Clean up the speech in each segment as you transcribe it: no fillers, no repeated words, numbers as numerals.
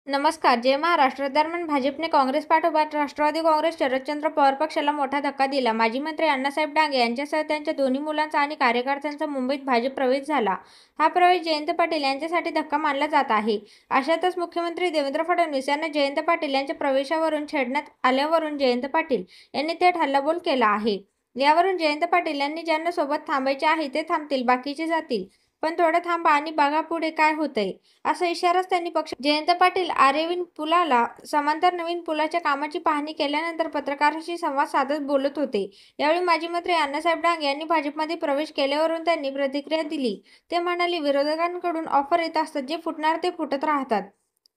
नमस्कार. जय महाराष्ट्र. दरम्यान भाजपने काँग्रेस पाठोपाठ राष्ट्रवादी काँग्रेस शरदचंद्र पवार पक्षाला मोठा धक्का दिला. माजी मंत्री अण्णासाहेब डांगे यांच्यासह त्यांच्या दोन्ही मुलांचा आणि कार्यकर्त्यांचा मुंबईत भाजप प्रवेश झाला. हा प्रवेश जयंत पाटील यांच्यासाठी धक्का मानला जात आहे. अशातच मुख्यमंत्री देवेंद्र फडणवीस यांना जयंत पाटील यांच्या प्रवेशावरून छेडण्यात आल्यावरून जयंत पाटील यांनी थेट हल्लाबोल केला आहे. यावरून जयंत पाटील यांनी ज्यांना सोबत थांबायचे आहे ते थांबतील, बाकीचे जातील. पण थोडं थांबा आणि बघा पुढे काय होतंय, असा इशाराच त्यांनी जयंत पाटील आरेविन पुलाला समांतर नवीन पुलाच्या कामाची पाहणी केल्यानंतर पत्रकारांशी संवाद साधत बोलत होते. यावेळी माजी मंत्री अण्णासाहेब डांगे यांनी भाजपमध्ये प्रवेश केल्यावरून त्यांनी प्रतिक्रिया दिली. ते म्हणाले, विरोधकांकडून ऑफर येत असतात, जे फुटणार ते फुटत राहतात.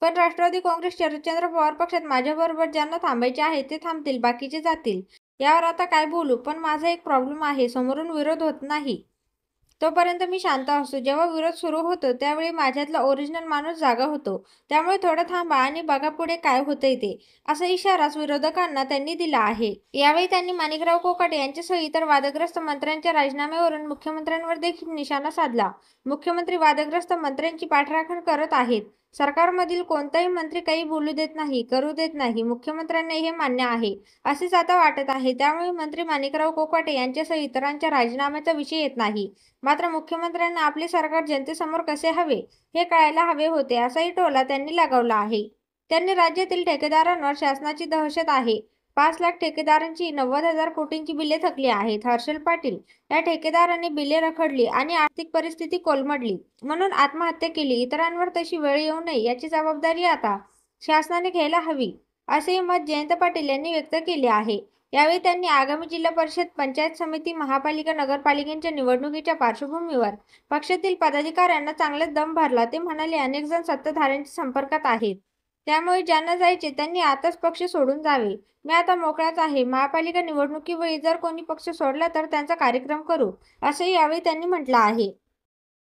पण राष्ट्रवादी काँग्रेस शरदचंद्र पवार पक्षात माझ्याबरोबर ज्यांना थांबायचे आहे ते थांबतील, बाकीचे जातील. यावर आता काय बोलू, पण माझा एक प्रॉब्लेम आहे, समोरून विरोध होत नाही तोपर्यंत मी शांत असतो. जेव्हा विरोध सुरू होतो त्यावेळी माझ्यातला ओरिजिनल माणूस जागा होतो. त्यामुळे थोडं थांबा आणि बघा पुढे काय होतंय ते, असा इशाराच विरोधकांना त्यांनी दिला आहे. यावेळी त्यांनी माणिकराव कोकाटे यांच्यासह इतर वादग्रस्त मंत्र्यांच्या राजीनाम्यावरून मुख्यमंत्र्यांवर देखील निशाणा साधला. मुख्यमंत्री वादग्रस्त मंत्र्यांची पाठराखण करत आहेत. सरकारमधील कोणताही मंत्री काही बोलू देत नाही, करू देत नाही. मुख्यमंत्र्यांना हे मान्य आहे असेच आता वाटत आहे. त्यामुळे मंत्री माणिकराव कोकाटे यांच्यासह इतरांच्या राजीनाम्याचा विषय येत नाही. मात्र मुख्यमंत्र्यांना आपले सरकार जनतेसमोर कसे हवे हे कळायला हवे होते, असाही टोला त्यांनी लगावला आहे. त्यांनी राज्यातील ठेकेदारांवर शासनाची दहशत आहे. 5 लाख ठेकेदारांची 90,000 कोटींची बिले थकली आहेत. हर्षल पाटील या ठेकेदाराने बिले रखडली आणि आर्थिक परिस्थिती कोलमडली म्हणून आत्महत्या केली. इतरांवर तशी वेळ येऊ नये याची जबाबदारी आता शासनाने घ्यायला हवी, असेही मत जयंत पाटील यांनी व्यक्त केले आहे. यावेळी त्यांनी आगामी जिल्हा परिषद, पंचायत समिती, महापालिका, नगरपालिकांच्या निवडणुकीच्या पार्श्वभूमीवर पक्षातील पदाधिकाऱ्यांना चांगलाच दम भरला. ते म्हणाले, अनेक जण सत्ताधाऱ्यांच्या संपर्कात आहेत. त्यामुळे ज्यांना जायचे त्यांनी आताच पक्ष सोडून जावे. मी आता मोकळाच आहे. महापालिका निवडणुकीवेळी जर कोणी पक्ष सोडला तर त्यांचा कार्यक्रम करू, असंही यावेळी त्यांनी म्हटलं आहे.